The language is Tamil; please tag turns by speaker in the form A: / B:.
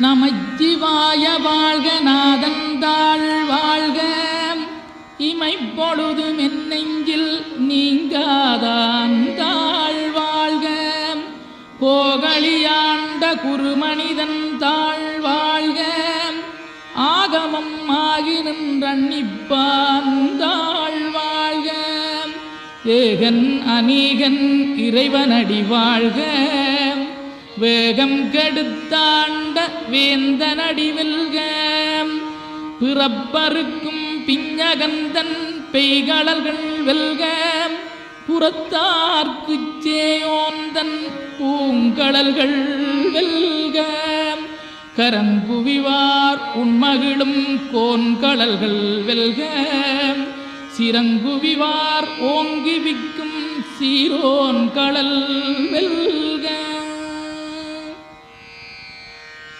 A: நமச்சிவாய வாழ்க நாதந்தாள் வாழ்க இமைப்பொழுதும் என் நெஞ்சில் நீங்காதாந்தாள் வாழ்க கோகலியாண்ட குருமனிதன் தாழ் வாழ்க ஆகமம் ஆகி நின்றன்னிப்பாந்தாள் வாழ்க ஏகன் அநீகன் இறைவனடி வாழ்க வேகம் கெடுத்தாண்ட வேந்தனடி வெல்க பிறப்பருக்கும் பிஞகந்தன் பெய்களல்கள் வெல்க புறத்தார்க்குச் சேயோந்தன் பூங்கடல்கள் வெல்க கரங்குவிவார் உண்மகிழும் கோன்கடல்கள் வெல்க சிறங்குவிவார் ஓங்கி விக்கும் சீரோன் கடல் வெல்க.